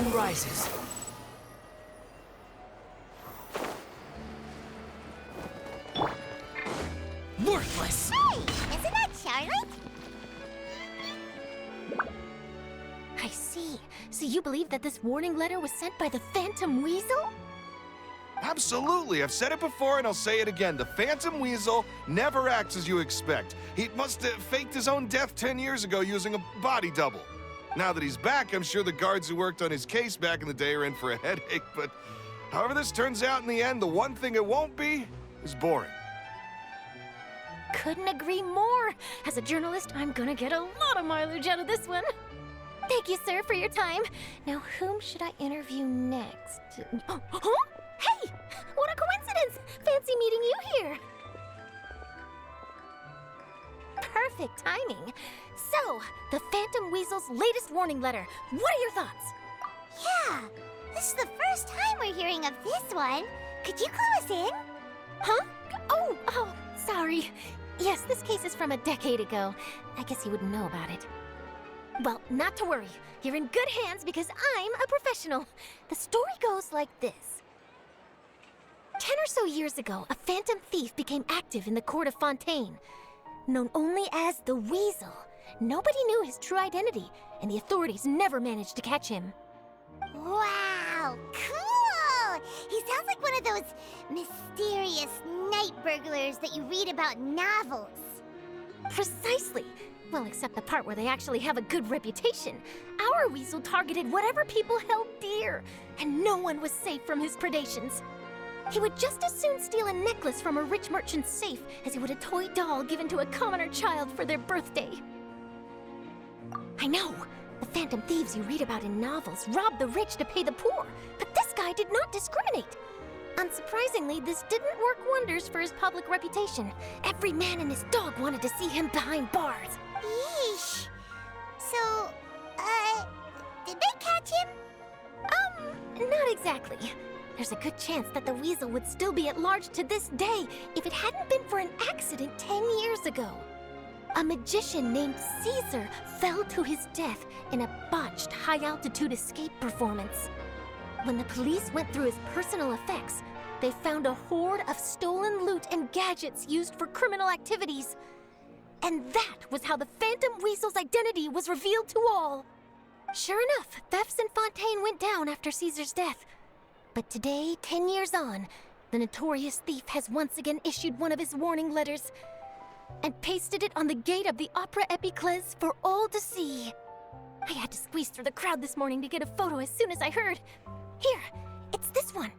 sun rises. Worthless! Hey, isn't that Charlotte? I see. So you believe that this warning letter was sent by the Phantom Weasel? Absolutely. I've said it before and I'll say it again. The Phantom Weasel never acts as you expect. He must have faked his own death 10 years ago using a body double. Now that he's back, I'm sure the guards who worked on his case back in the day are in for a headache, but however this turns out in the end, the one thing it won't be is boring. Couldn't agree more. As a journalist, I'm gonna get a lot of mileage out of this one. Thank you, sir, for your time. Now, whom should I interview next? Huh? Hey! What a coincidence! Fancy meeting you here. Perfect timing. So, the Phantom Weasel's latest warning letter. What are your thoughts? Yeah, this is the first time we're hearing of this one. Could you clue us in? Huh? Oh, sorry. Yes, this case is from a decade ago. I guess you wouldn't know about it. Well, not to worry. You're in good hands because I'm a professional. The story goes like this. 10 or so years ago, a phantom thief became active in the court of Fontaine. Known only as the Weasel, nobody knew his true identity, and the authorities never managed to catch him. Wow, cool! He sounds like one of those mysterious night burglars that you read about in novels. Precisely. Well, except the part where they actually have a good reputation. Our Weasel targeted whatever people held dear, and no one was safe from his predations. He would just as soon steal a necklace from a rich merchant's safe as he would a toy doll given to a commoner child for their birthday. I know, the phantom thieves you read about in novels rob the rich to pay the poor, but this guy did not discriminate. Unsurprisingly, this didn't work wonders for his public reputation. Every man and his dog wanted to see him behind bars. Yeesh. So, did they catch him? Not exactly. There's a good chance that the Weasel would still be at large to this day if it hadn't been for an accident 10 years ago. A magician named Caesar fell to his death in a botched high-altitude escape performance. When the police went through his personal effects, they found a hoard of stolen loot and gadgets used for criminal activities. And that was how the Phantom Weasel's identity was revealed to all. Sure enough, thefts in Fontaine went down after Caesar's death. But today, 10 years on, the notorious thief has once again issued one of his warning letters and pasted it on the gate of the Opera Epiclese for all to see. I had to squeeze through the crowd this morning to get a photo as soon as I heard. Here, it's this one.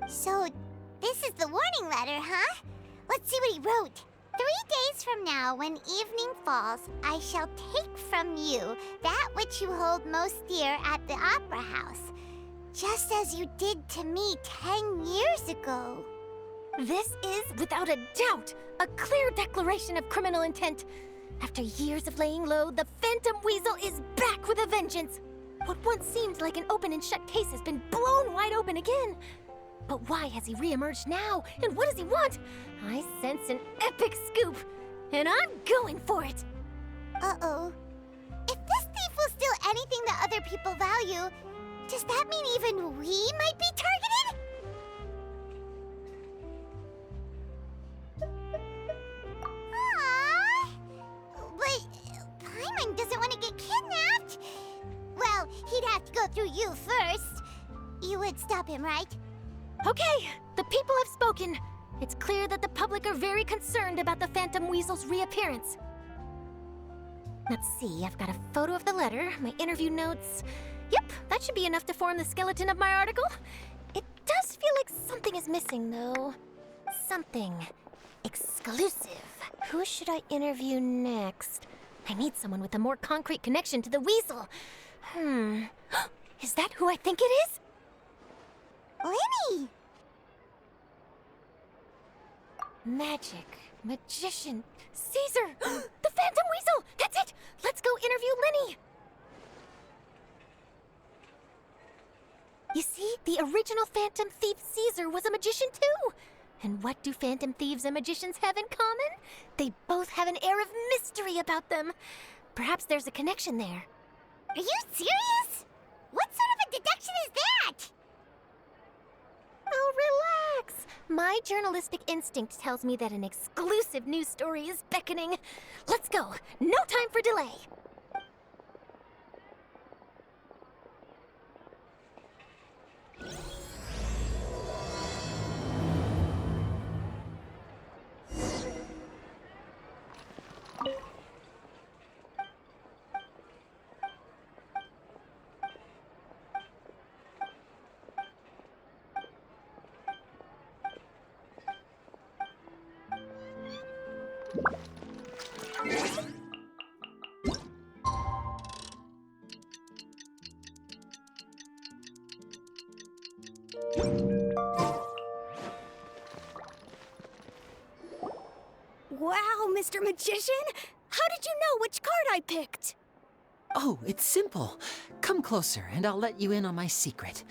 So, this is the warning letter, huh? Let's see what he wrote. 3 days from now, when evening falls, I shall take from you that which you hold most dear at the Opera House, just as you did to me 10 years ago. This is, without a doubt, a clear declaration of criminal intent. After years of laying low, the Phantom Weasel is back with a vengeance. What once seemed like an open and shut case has been blown wide open again. But why has he re-emerged now? And what does he want? I sense an epic scoop, and I'm going for it. Uh-oh. If this thief will steal anything that other people value, does that mean even we might be targeted? Aww. But Paimon doesn't want to get kidnapped. Well, he'd have to go through you first. You would stop him, right? Okay, the people have spoken. It's clear that the public are very concerned about the Phantom Weasel's reappearance. Let's see, I've got a photo of the letter, my interview notes. Yep, that should be enough to form the skeleton of my article. It does feel like something is missing, though. Something exclusive. Who should I interview next? I need someone with a more concrete connection to the Weasel. Is that who I think it is? Lyney! Magic, magician, Caesar, the Phantom Weasel! That's it! Let's go interview Lyney! You see, the original Phantom Thief Caesar was a magician too! And what do Phantom Thieves and magicians have in common? They both have an air of mystery about them. Perhaps there's a connection there. Are you serious? What sort of a deduction is that? Oh, relax. My journalistic instinct tells me that an exclusive news story is beckoning. Let's go. No time for delay. Wow, Mr. Magician! How did you know which card I picked? Oh, it's simple. Come closer and I'll let you in on my secret.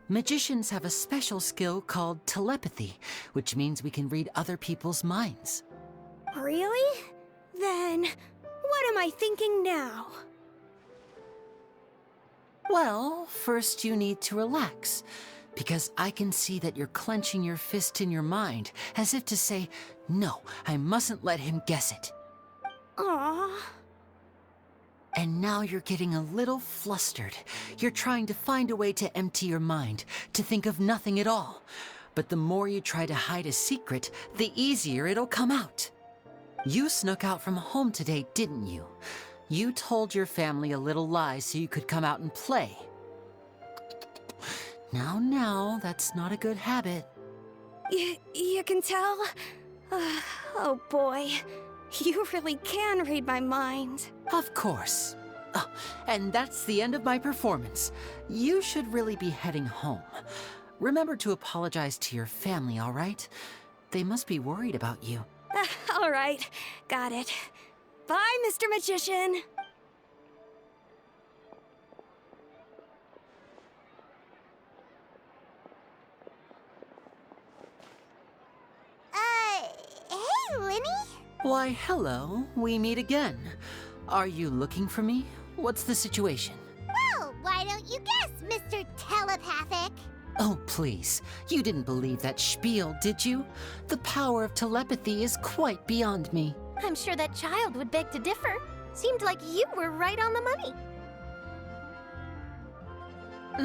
Magicians have a special skill called telepathy, which means we can read other people's minds. Really? Then, what am I thinking now? Well, first you need to relax, because I can see that you're clenching your fist in your mind, as if to say, no, I mustn't let him guess it. Aww. And now you're getting a little flustered. You're trying to find a way to empty your mind, to think of nothing at all. But the more you try to hide a secret, the easier it'll come out. You snuck out from home today, didn't you? You told your family a little lie so you could come out and play. Now, that's not a good habit. You can tell? Oh boy, you really can read my mind. Of course. Oh, and that's the end of my performance. You should really be heading home. Remember to apologize to your family, all right? They must be worried about you. All right, got it. Bye, Mr. Magician. Hey, Lyney? Why, hello. We meet again. Are you looking for me? What's the situation? Well, why don't you guess, Mr. Telepathic? Oh, please. You didn't believe that spiel, did you? The power of telepathy is quite beyond me. I'm sure that child would beg to differ. Seemed like you were right on the money.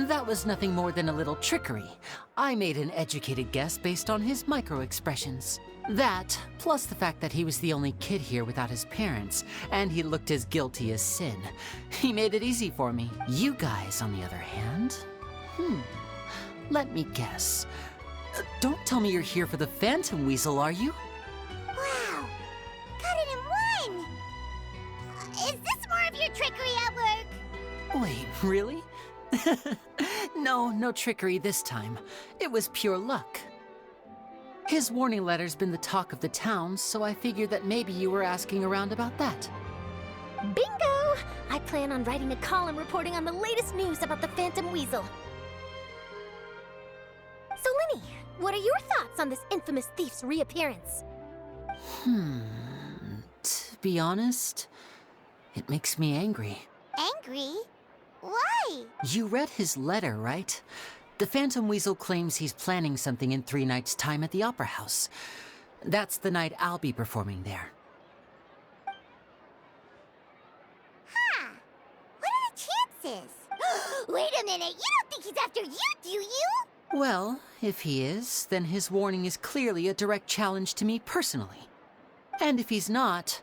That was nothing more than a little trickery. I made an educated guess based on his micro-expressions. That, plus the fact that he was the only kid here without his parents, and he looked as guilty as sin. He made it easy for me. You guys, on the other hand... Let me guess. Don't tell me you're here for the Phantom Weasel, are you? Wow, got it in one! Is this more of your trickery at work? Wait, really? No trickery this time. It was pure luck. His warning letter's been the talk of the town, so I figured that maybe you were asking around about that. Bingo! I plan on writing a column reporting on the latest news about the Phantom Weasel. So, Lyney, what are your thoughts on this infamous thief's reappearance? To be honest, it makes me angry. Angry? Why? You read his letter, right? The Phantom Weasel claims he's planning something in 3 nights' time at the Opera House. That's the night I'll be performing there. Huh. What are the chances? Wait a minute, you don't think he's after you, do you? Well, if he is, then his warning is clearly a direct challenge to me personally. And if he's not,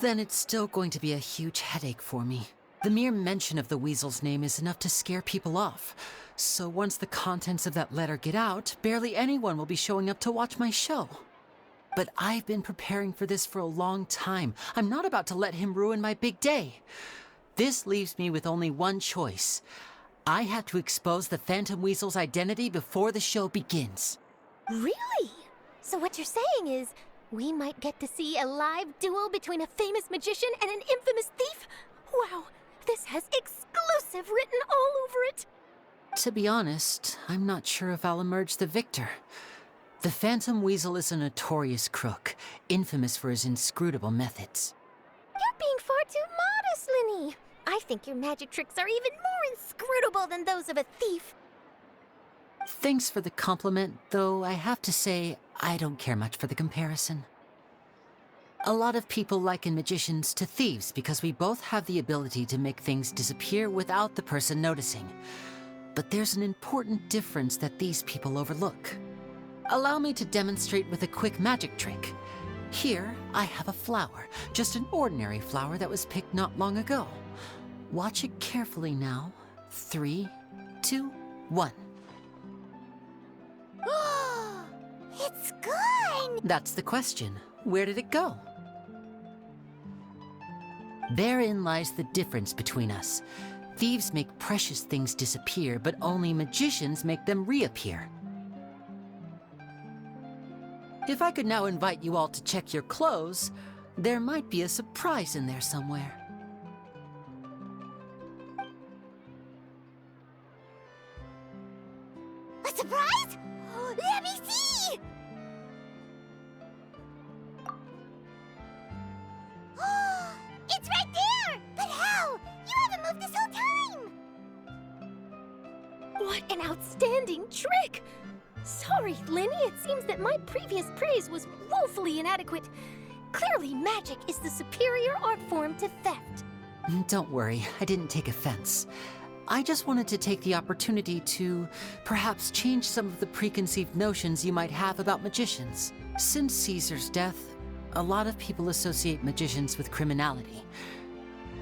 then it's still going to be a huge headache for me. The mere mention of the Weasel's name is enough to scare people off. So once the contents of that letter get out, barely anyone will be showing up to watch my show. But I've been preparing for this for a long time. I'm not about to let him ruin my big day. This leaves me with only one choice. I have to expose the Phantom Weasel's identity before the show begins. Really? So what you're saying is, we might get to see a live duel between a famous magician and an infamous thief? Wow, this has exclusive written all over it. To be honest, I'm not sure if I'll emerge the victor. The Phantom Weasel is a notorious crook, infamous for his inscrutable methods. You're being far too modest, Lyney. I think your magic tricks are even more inscrutable than those of a thief. Thanks for the compliment, though I have to say I don't care much for the comparison. A lot of people liken magicians to thieves because we both have the ability to make things disappear without the person noticing. But there's an important difference that these people overlook. Allow me to demonstrate with a quick magic trick. Here, I have a flower, just an ordinary flower that was picked not long ago. Watch it carefully now. 3, 2, 1. It's gone! That's the question. Where did it go? Therein lies the difference between us. Thieves make precious things disappear, but only magicians make them reappear. If I could now invite you all to check your clothes, there might be a surprise in there somewhere. A surprise? Let me see! It's right there! But how? You haven't moved this whole time! What an outstanding trick! Sorry, Lyney, it seems that my previous praise was woefully inadequate. Clearly, magic is the superior art form to theft. Don't worry, I didn't take offense. I just wanted to take the opportunity to perhaps change some of the preconceived notions you might have about magicians. Since Caesar's death, a lot of people associate magicians with criminality.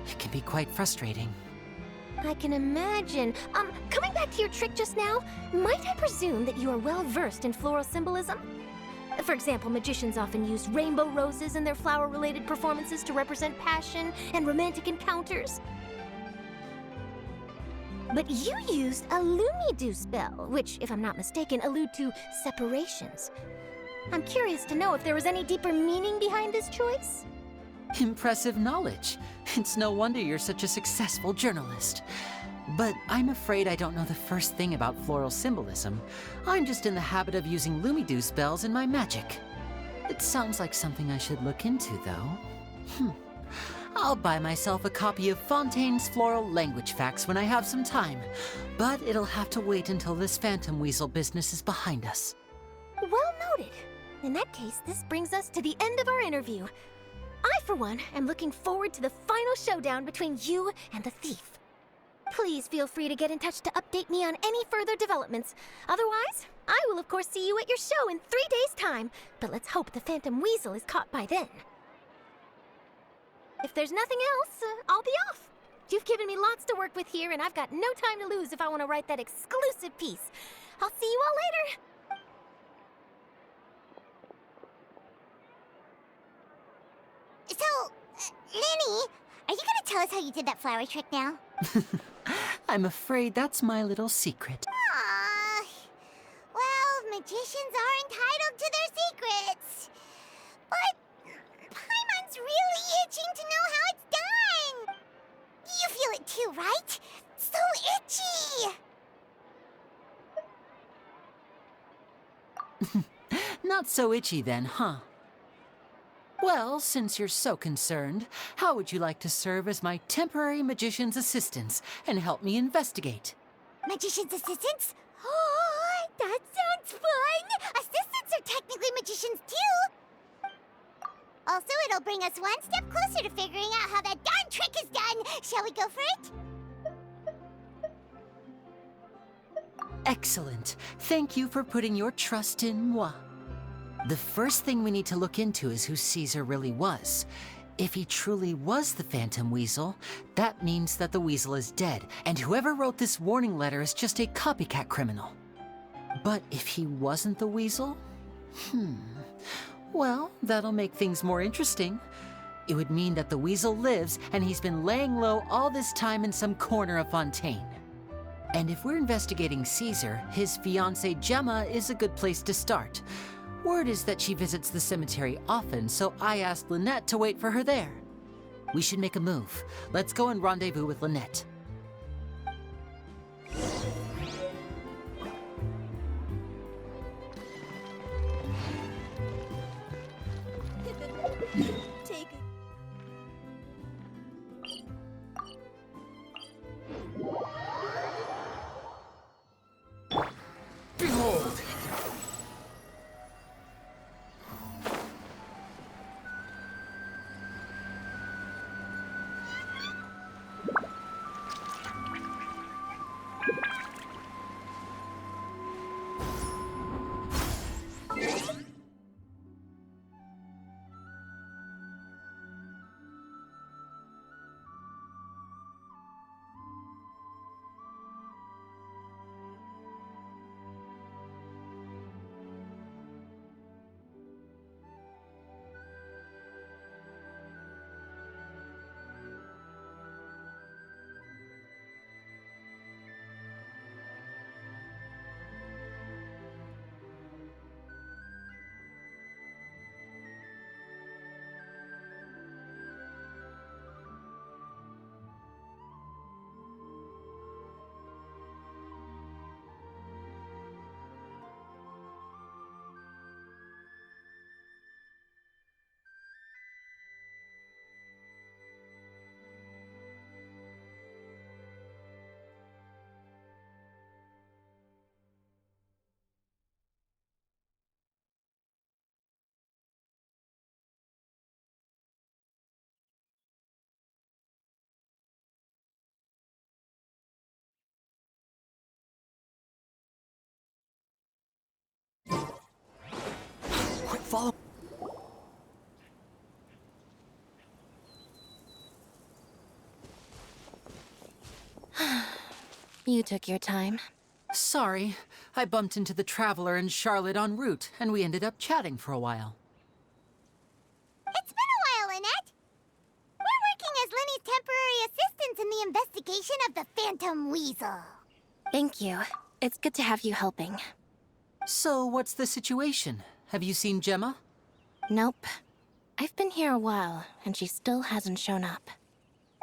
It can be quite frustrating. I can imagine. Coming back to your trick just now, might I presume that you are well versed in floral symbolism? For example, magicians often use rainbow roses in their flower-related performances to represent passion and romantic encounters. But you used a Lumidu spell, which, if I'm not mistaken, allude to separations. I'm curious to know if there was any deeper meaning behind this choice? Impressive knowledge. It's no wonder you're such a successful journalist. But I'm afraid I don't know the first thing about floral symbolism. I'm just in the habit of using Lumidu spells in my magic. It sounds like something I should look into, though. I'll buy myself a copy of Fontaine's Floral Language Facts when I have some time. But it'll have to wait until this phantom weasel business is behind us. Well noted. In that case, this brings us to the end of our interview. I, for one, am looking forward to the final showdown between you and the thief. Please feel free to get in touch to update me on any further developments. Otherwise, I will of course see you at your show in 3 days' time, but let's hope the Phantom Weasel is caught by then. If there's nothing else, I'll be off. You've given me lots to work with here, and I've got no time to lose if I want to write that exclusive piece. I'll see you all later. So, Lyney, are you gonna tell us how you did that flower trick now? I'm afraid that's my little secret. Aww. Well, magicians are entitled to their secrets. But Paimon's really itching to know how it's done. You feel it too, right? So itchy. Not so itchy then, huh? Well, since you're so concerned, how would you like to serve as my temporary magician's assistants and help me investigate? Magician's assistants? Oh, that sounds fun! Assistants are technically magicians too! Also, it'll bring us one step closer to figuring out how that darn trick is done! Shall we go for it? Excellent. Thank you for putting your trust in moi. The first thing we need to look into is who Caesar really was. If he truly was the Phantom Weasel, that means that the weasel is dead, and whoever wrote this warning letter is just a copycat criminal. But if he wasn't the weasel? Well, that'll make things more interesting. It would mean that the weasel lives, and he's been laying low all this time in some corner of Fontaine. And if we're investigating Caesar, his fiancée Gemma is a good place to start. Word is that she visits the cemetery often, so I asked Lynette to wait for her there. We should make a move. Let's go and rendezvous with Lynette. Quick, follow. You took your time. Sorry, I bumped into the Traveler and Charlotte en route, and we ended up chatting for a while. It's been a while, Lynette. We're working as Lyney's temporary assistants in the investigation of the Phantom Weasel. Thank you. It's good to have you helping. So, what's the situation? Have you seen Gemma? Nope. I've been here a while, and she still hasn't shown up.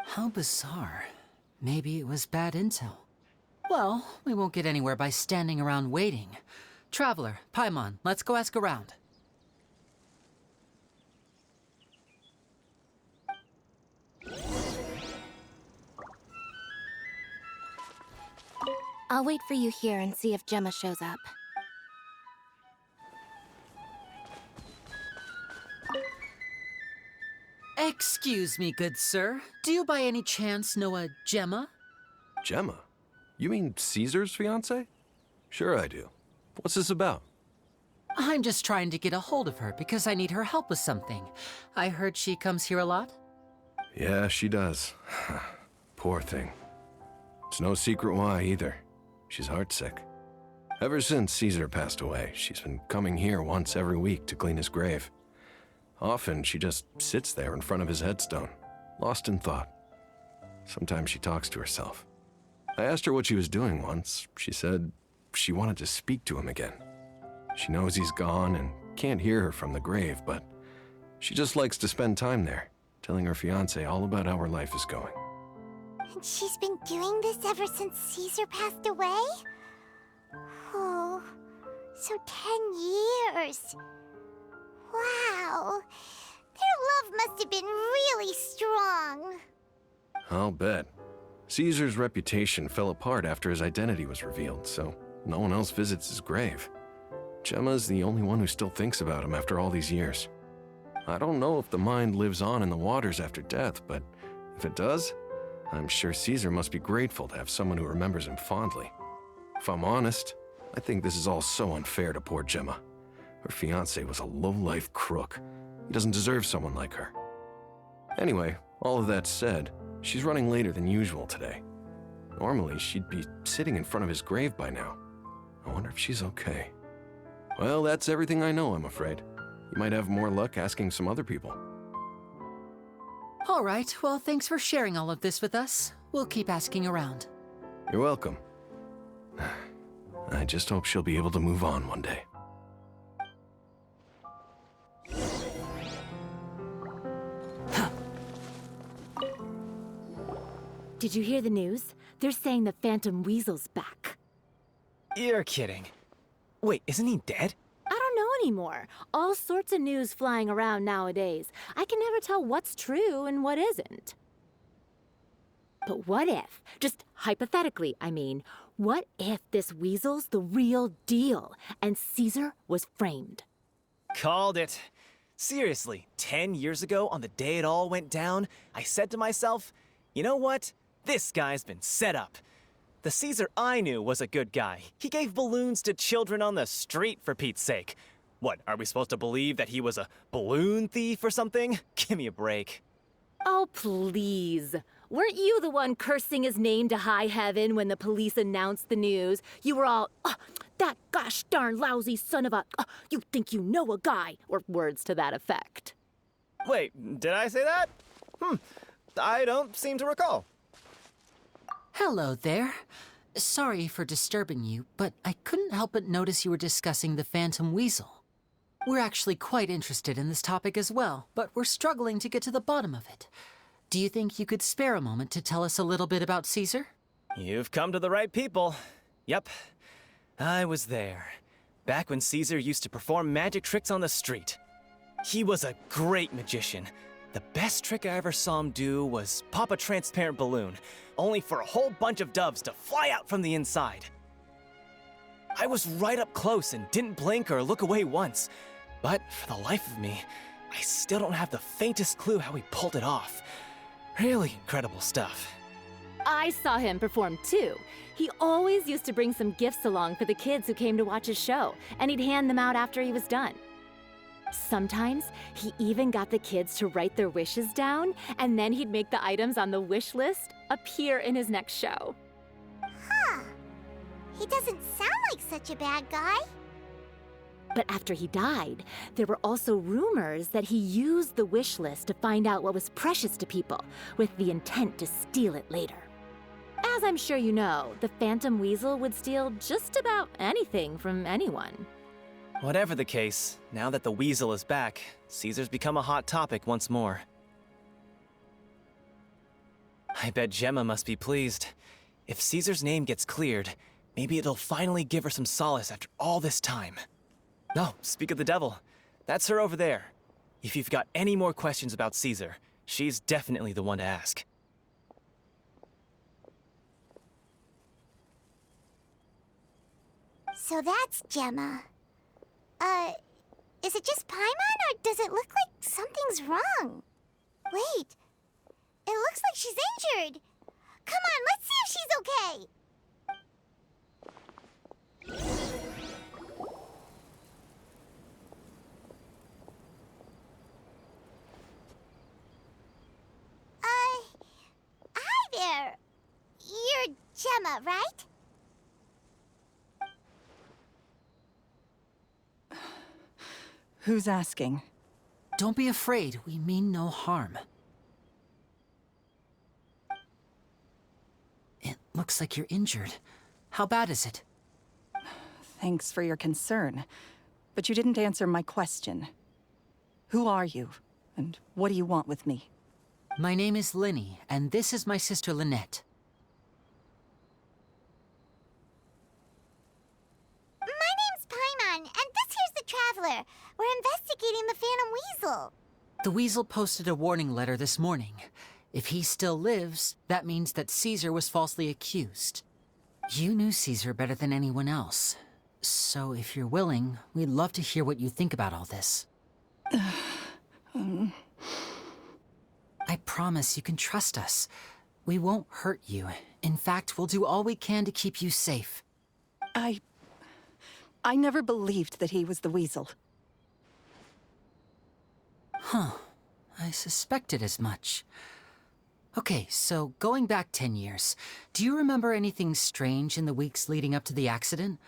How bizarre. Maybe it was bad intel. Well, we won't get anywhere by standing around waiting. Traveler, Paimon, let's go ask around. I'll wait for you here and see if Gemma shows up. Excuse me, good sir. Do you by any chance know a Gemma? Gemma? You mean Caesar's fiance? Sure I do. What's this about? I'm just trying to get a hold of her because I need her help with something. I heard she comes here a lot. Yeah, she does. Poor thing. It's no secret why either. She's heartsick. Ever since Caesar passed away, she's been coming here once every week to clean his grave. Often she just sits there in front of his headstone, lost in thought. Sometimes she talks to herself. I asked her what she was doing once. She said she wanted to speak to him again. She knows he's gone and can't hear her from the grave, but she just likes to spend time there, telling her fiancé all about how her life is going. And she's been doing this ever since Caesar passed away? Oh, so 10 years. Wow. Their love must have been really strong. I'll bet. Caesar's reputation fell apart after his identity was revealed, so no one else visits his grave. Gemma's the only one who still thinks about him after all these years. I don't know if the mind lives on in the waters after death, but if it does, I'm sure Caesar must be grateful to have someone who remembers him fondly. If I'm honest, I think this is all so unfair to poor Gemma. Her fiancé was a low-life crook. He doesn't deserve someone like her. Anyway, all of that said, she's running later than usual today. Normally, she'd be sitting in front of his grave by now. I wonder if she's okay. Well, that's everything I know, I'm afraid. You might have more luck asking some other people. All right, well, thanks for sharing all of this with us. We'll keep asking around. You're welcome. I just hope she'll be able to move on one day. Did you hear the news? They're saying the Phantom Weasel's back. You're kidding. Wait, isn't he dead? I don't know anymore. All sorts of news flying around nowadays. I can never tell what's true and what isn't. But what if, just hypothetically, I mean, what if this weasel's the real deal and Caesar was framed? Called it. Seriously, 10 years ago, on the day it all went down, I said to myself, you know what? This guy's been set up. The Caesar I knew was a good guy. He gave balloons to children on the street, for Pete's sake. What, are we supposed to believe that he was a balloon thief or something? Give me a break. Oh, please. Weren't you the one cursing his name to high heaven when the police announced the news? You were all, that gosh darn lousy son of a, you think you know a guy, or words to that effect. Wait, did I say that? I don't seem to recall. Hello there. Sorry for disturbing you, but I couldn't help but notice you were discussing the Phantom Weasel. We're actually quite interested in this topic as well, but we're struggling to get to the bottom of it. Do you think you could spare a moment to tell us a little bit about Caesar? You've come to the right people. Yep, I was there. Back when Caesar used to perform magic tricks on the street. He was a great magician. The best trick I ever saw him do was pop a transparent balloon, only for a whole bunch of doves to fly out from the inside. I was right up close and didn't blink or look away once. But for the life of me, I still don't have the faintest clue how he pulled it off. Really incredible stuff. I saw him perform too. He always used to bring some gifts along for the kids who came to watch his show, and he'd hand them out after he was done. Sometimes, he even got the kids to write their wishes down, and then he'd make the items on the wish list appear in his next show. Huh. He doesn't sound like such a bad guy. But after he died, there were also rumors that he used the wish list to find out what was precious to people, with the intent to steal it later. As I'm sure you know, the Phantom Weasel would steal just about anything from anyone. Whatever the case, now that the Weasel is back, Caesar's become a hot topic once more. I bet Gemma must be pleased. If Caesar's name gets cleared, maybe it'll finally give her some solace after all this time. No, speak of the devil. That's her over there. If you've got any more questions about Caesar, she's definitely the one to ask. So that's Gemma. Is it just Paimon, or does it look like something's wrong? Wait, it looks like she's injured. Come on, let's see if she's okay. Hi there. You're Gemma, right? Who's asking? Don't be afraid, we mean no harm. It looks like you're injured. How bad is it? Thanks for your concern, but you didn't answer my question. Who are you, and what do you want with me? My name is Lyney, and this is my sister Lynette. My name's Paimon, and this here's the Traveler. We're investigating the Phantom Weasel. The Weasel posted a warning letter this morning. If he still lives, that means that Caesar was falsely accused. You knew Caesar better than anyone else. So if you're willing, we'd love to hear what you think about all this. I promise you can trust us. We won't hurt you. In fact, we'll do all we can to keep you safe. I never believed that he was the Weasel. Huh. I suspected as much. Okay, so going back 10 years, do you remember anything strange in the weeks leading up to the accident?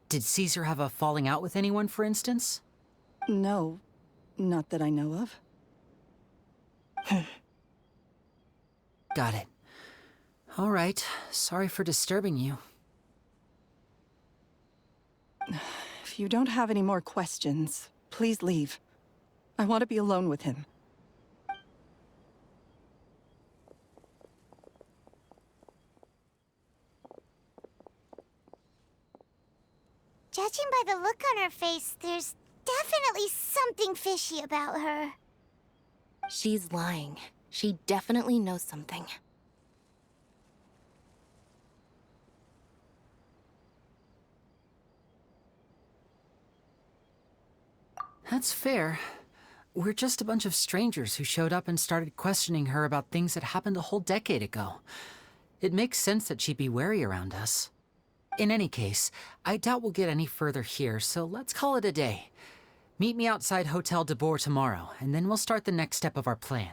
Did Caesar have a falling out with anyone, for instance? No, not that I know of. Got it. All right, sorry for disturbing you. If you don't have any more questions, please leave. I want to be alone with him. Judging by the look on her face, there's definitely something fishy about her. She's lying. She definitely knows something. That's fair. We're just a bunch of strangers who showed up and started questioning her about things that happened a whole decade ago. It makes sense that she'd be wary around us. In any case, I doubt we'll get any further here, so let's call it a day. Meet me outside Hotel de Boer tomorrow, and then we'll start the next step of our plan.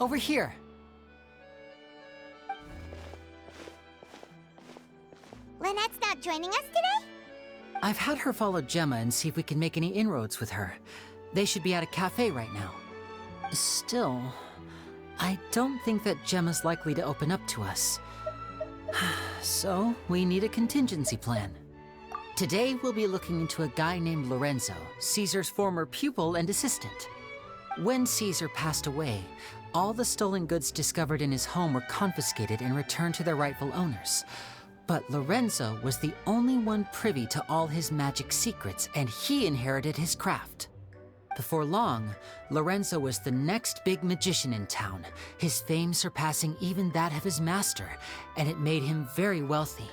Over here. Lynette's not joining us today? I've had her follow Gemma and see if we can make any inroads with her. They should be at a cafe right now. Still, I don't think that Gemma's likely to open up to us. So, we need a contingency plan. Today, we'll be looking into a guy named Lorenzo, Caesar's former pupil and assistant. When Caesar passed away, all the stolen goods discovered in his home were confiscated and returned to their rightful owners. But Lorenzo was the only one privy to all his magic secrets, and he inherited his craft. Before long, Lorenzo was the next big magician in town, his fame surpassing even that of his master, and it made him very wealthy.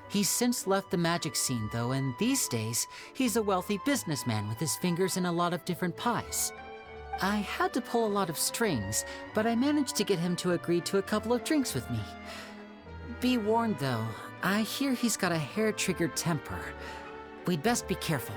He's since left the magic scene, though, and these days, he's a wealthy businessman with his fingers in a lot of different pies. I had to pull a lot of strings, but I managed to get him to agree to a couple of drinks with me. Be warned, though, I hear he's got a hair-triggered temper. We'd best be careful.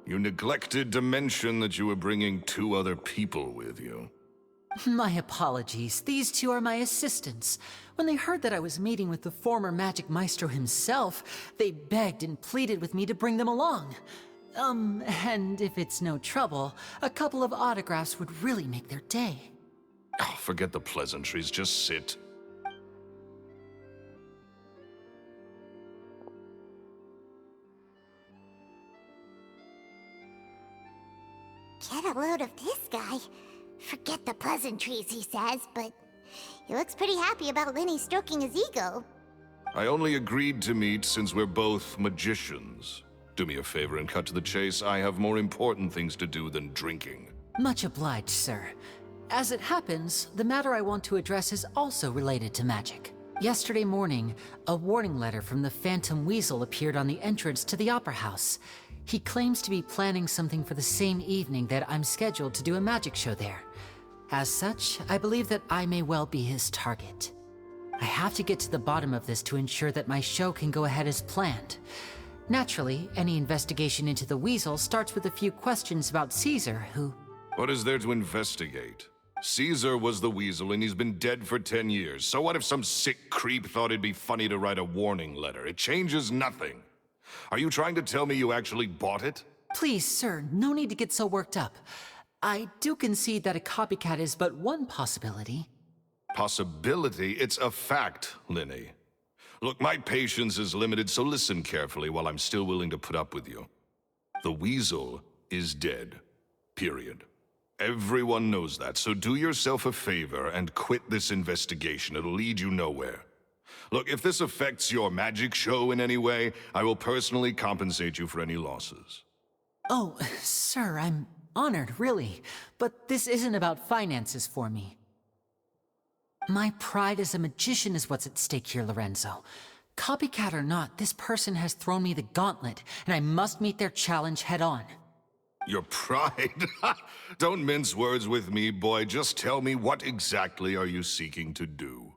You neglected to mention that you were bringing 2 other people with you. My apologies. These 2 are my assistants. When they heard that I was meeting with the former magic maestro himself, they begged and pleaded with me to bring them along. And if it's no trouble, a couple of autographs would really make their day. Oh, forget the pleasantries, just sit. Get a load of this guy. Forget the pleasantries, he says, but he looks pretty happy about Lyney stroking his ego. I only agreed to meet since we're both magicians. Do me a favor and cut to the chase. I have more important things to do than drinking. Much obliged, sir. As it happens, the matter I want to address is also related to magic. Yesterday morning, a warning letter from the Phantom Weasel appeared on the entrance to the Opera House. He claims to be planning something for the same evening that I'm scheduled to do a magic show there. As such, I believe that I may well be his target. I have to get to the bottom of this to ensure that my show can go ahead as planned. Naturally, any investigation into the Weasel starts with a few questions about Caesar, who... What is there to investigate? Caesar was the Weasel and he's been dead for 10 years. So what if some sick creep thought it'd be funny to write a warning letter? It changes nothing. Are you trying to tell me you actually bought it? Please, sir, no need to get so worked up. I do concede that a copycat is but one possibility. Possibility? It's a fact, Lyney. Look, my patience is limited, so listen carefully while I'm still willing to put up with you. The Weasel is dead. Period. Everyone knows that, so do yourself a favor and quit this investigation. It'll lead you nowhere. Look, if this affects your magic show in any way, I will personally compensate you for any losses. Oh, sir, I'm honored, really. But this isn't about finances for me. My pride as a magician is what's at stake here, Lorenzo. Copycat or not, this person has thrown me the gauntlet, and I must meet their challenge head on. Your pride? Don't mince words with me, boy. Just tell me, what exactly are you seeking to do?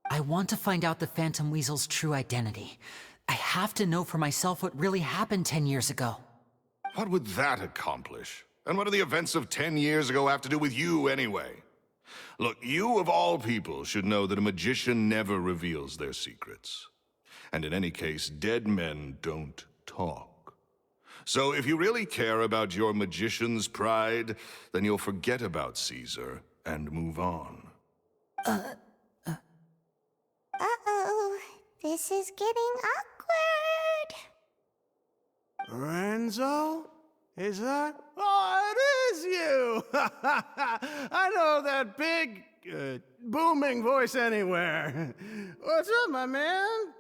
I want to find out the Phantom Weasel's true identity. I have to know for myself what really happened 10 years ago. What would that accomplish? And what do the events of 10 years ago have to do with you, anyway? Look, you of all people should know that a magician never reveals their secrets. And in any case, dead men don't talk. So if you really care about your magician's pride, then you'll forget about Caesar and move on. Uh-oh. This is getting awkward. Lorenzo? Is that? Oh, it is you! I know that big, booming voice anywhere. What's up, my man?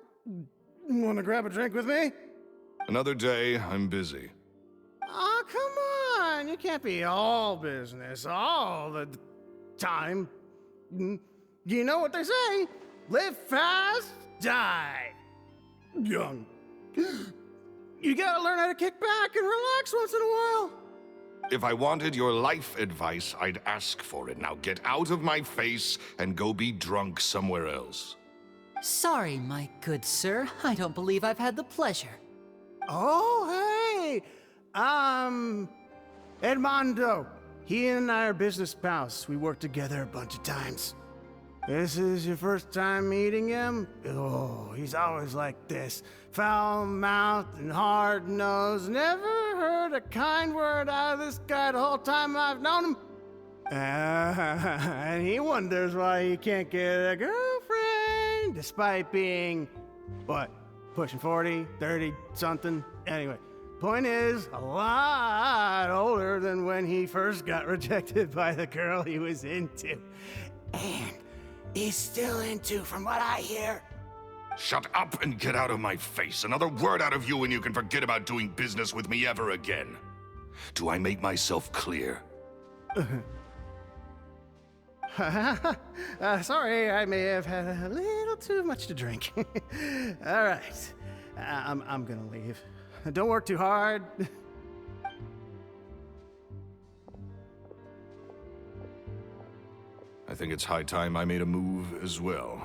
Want to grab a drink with me? Another day, I'm busy. Oh, come on. You can't be all business all the time. You know what they say? Live fast, die young. You gotta learn how to kick back and relax once in a while. If I wanted your life advice, I'd ask for it. Now get out of my face and go be drunk somewhere else. Sorry, my good sir. I don't believe I've had the pleasure. Oh, hey! Edmondo. He and I are business pals. We worked together a bunch of times. This is your first time meeting him? Oh, he's always like this. Foul-mouthed and hard-nosed. Never heard a kind word out of this guy the whole time I've known him. And he wonders why he can't get a girlfriend, despite being, what, pushing 40, 30, something? Anyway, point is, a lot older than when he first got rejected by the girl he was into. And he's still into, from what I hear. Shut up and get out of my face. Another word out of you and you can forget about doing business with me ever again. Do I make myself clear? Sorry, I may have had a little too much to drink. All right, I'm gonna leave. Don't work too hard. I think it's high time I made a move as well.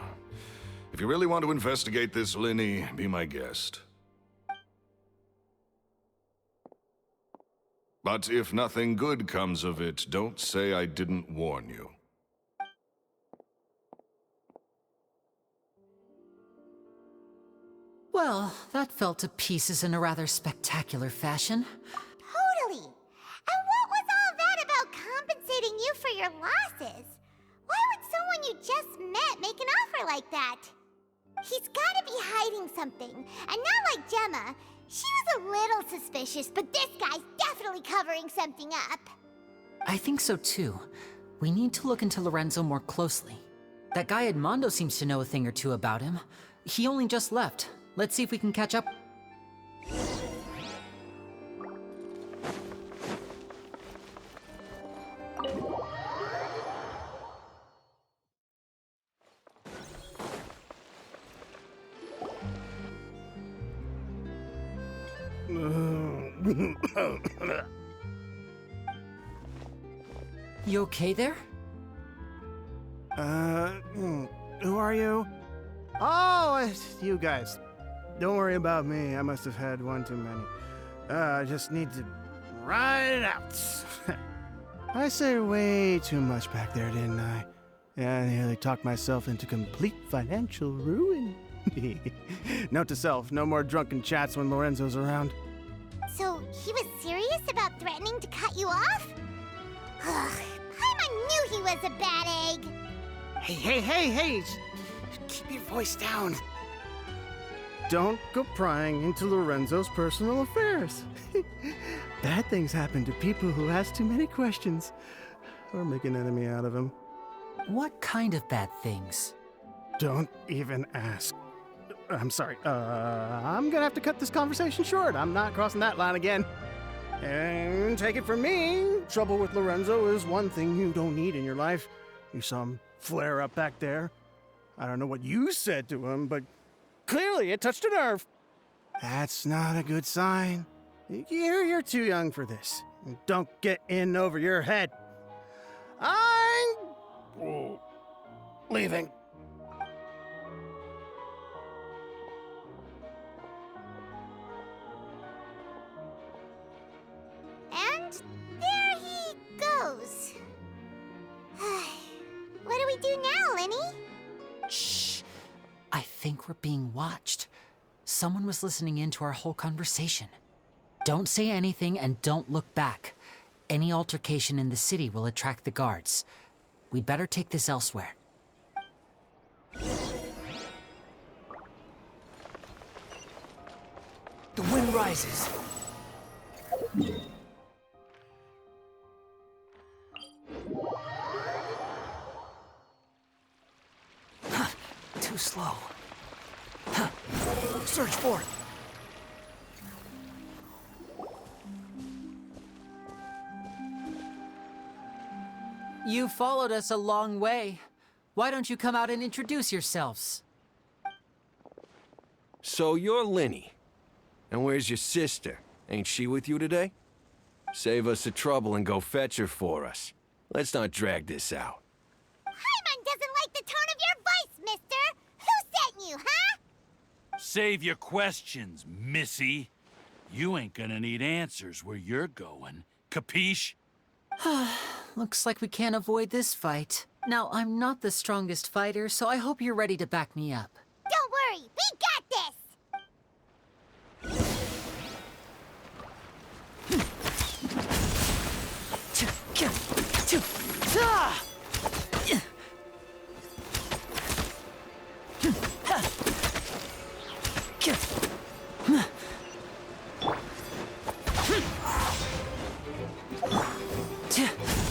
If you really want to investigate this, Lyney, be my guest. But if nothing good comes of it, don't say I didn't warn you. Well, that fell to pieces in a rather spectacular fashion. Totally. And what was all that about compensating you for your losses? Why would someone you just met make an offer like that? He's gotta be hiding something. And not like Gemma. She was a little suspicious, but this guy's definitely covering something up. I think so too. We need to look into Lorenzo more closely. That guy Edmondo seems to know a thing or two about him. He only just left. Let's see if we can catch up. You okay there? Who are you? Oh, it's you guys. Don't worry about me. I must have had one too many. I just need to ride it out. I said way too much back there, didn't I? Yeah, I nearly talked myself into complete financial ruin. Note to self, no more drunken chats when Lorenzo's around. So, he was serious about threatening to cut you off? Ugh, Paimon knew he was a bad egg. Hey! Keep your voice down. Don't go prying into Lorenzo's personal affairs. Bad things happen to people who ask too many questions or make an enemy out of him. What kind of bad things? Don't even ask. I'm sorry. I'm gonna have to cut this conversation short. I'm not crossing that line again. And take it from me, trouble with Lorenzo is one thing you don't need in your life. You saw him flare up back there. I don't know what you said to him, but Clearly, it touched a nerve. That's not a good sign. You're too young for this. Don't get in over your head. I'm leaving. And there he goes. What do we do now, Lyney? Shh. I think we're being watched. Someone was listening in to our whole conversation. Don't say anything and don't look back. Any altercation in the city will attract the guards. We'd better take this elsewhere. The wind rises. Too slow. Search for it. You followed us a long way. Why don't you come out and introduce yourselves? So you're Lyney. And where's your sister? Ain't she with you today? Save us the trouble and go fetch her for us. Let's not drag this out. Paimon doesn't like the tone of your voice, mister! Who sent you, huh? Save your questions, missy. You ain't gonna need answers where you're going. Capiche? Looks like we can't avoid this fight. Now, I'm not the strongest fighter, so I hope you're ready to back me up. Don't worry, we got this!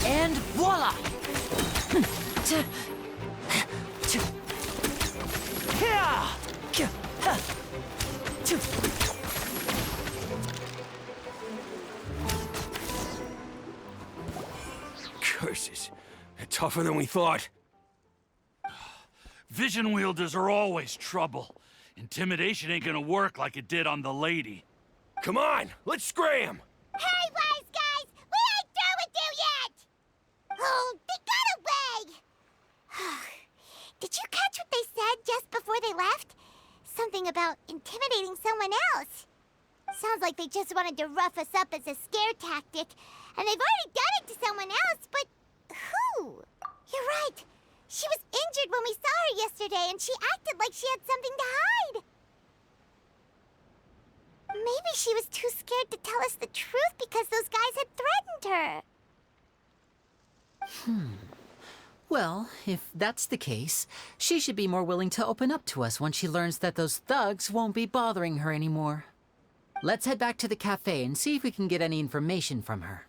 And voila! Curses. They're tougher than we thought. Vision wielders are always trouble. Intimidation ain't gonna work like it did on the lady. Come on, let's scram! Hey, wise guys! We ain't through with you yet! Oh, they got away! Did you catch what they said just before they left? Something about intimidating someone else. Sounds like they just wanted to rough us up as a scare tactic, and they've already done it to someone else, but who? You're right. She was injured when we saw her yesterday, and she acted like she had something to hide. Maybe she was too scared to tell us the truth because those guys had threatened her. Well, if that's the case, she should be more willing to open up to us once she learns that those thugs won't be bothering her anymore. Let's head back to the cafe and see if we can get any information from her.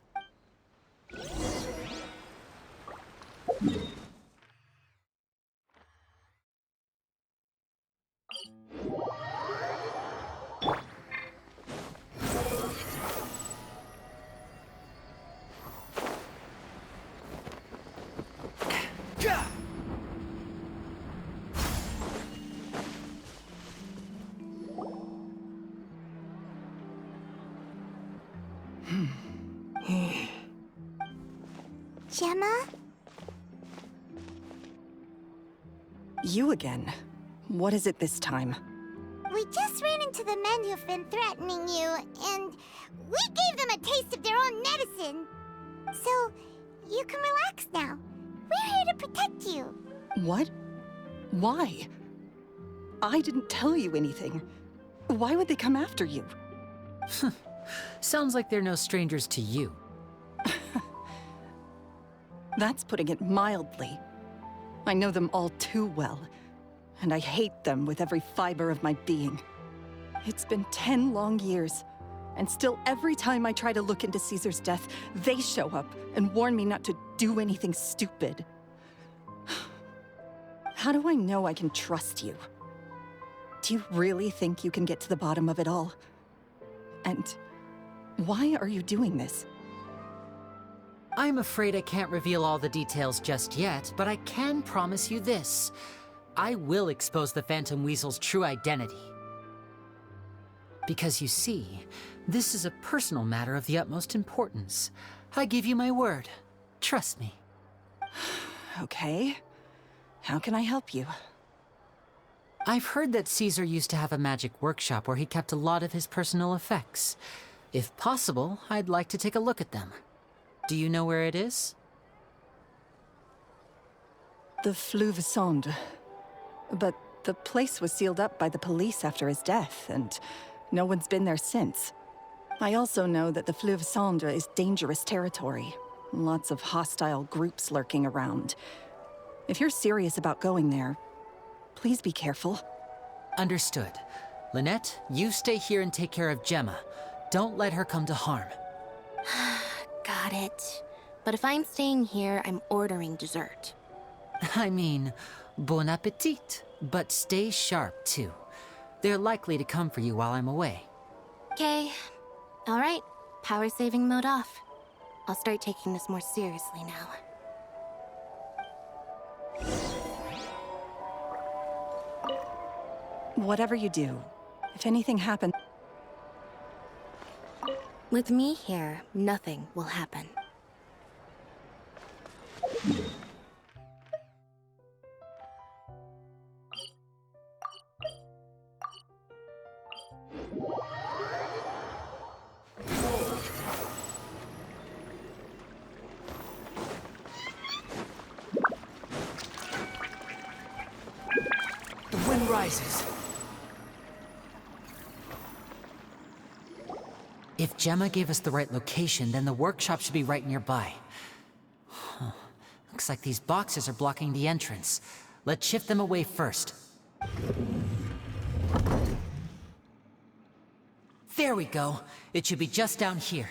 Gemma? You again. What is it this time? We just ran into the men who've been threatening you, and we gave them a taste of their own medicine. So, you can relax now. We're here to protect you. What? Why? I didn't tell you anything. Why would they come after you? Sounds like they're no strangers to you. That's putting it mildly. I know them all too well, and I hate them with every fiber of my being. It's been 10 long years, and still every time I try to look into Caesar's death, they show up and warn me not to do anything stupid. How do I know I can trust you? Do you really think you can get to the bottom of it all? And why are you doing this? I'm afraid I can't reveal all the details just yet, but I can promise you this. I will expose the Phantom Weasel's true identity. Because you see, this is a personal matter of the utmost importance. I give you my word. Trust me. Okay. How can I help you? I've heard that Caesar used to have a magic workshop where he kept a lot of his personal effects. If possible, I'd like to take a look at them. Do you know where it is? The Fleuve Sonde. But the place was sealed up by the police after his death, and no one's been there since. I also know that the Fleuve Sonde is dangerous territory. Lots of hostile groups lurking around. If you're serious about going there, please be careful. Understood. Lynette, you stay here and take care of Gemma. Don't let her come to harm. Got it. But if I'm staying here, I'm ordering dessert. I mean, bon appetit. But stay sharp, too. They're likely to come for you while I'm away. Okay. All right. Power saving mode off. I'll start taking this more seriously now. Whatever you do, if anything happens... With me here, nothing will happen. The wind rises. If Gemma gave us the right location, then the workshop should be right nearby. Huh. Looks like these boxes are blocking the entrance. Let's shift them away first. There we go. It should be just down here.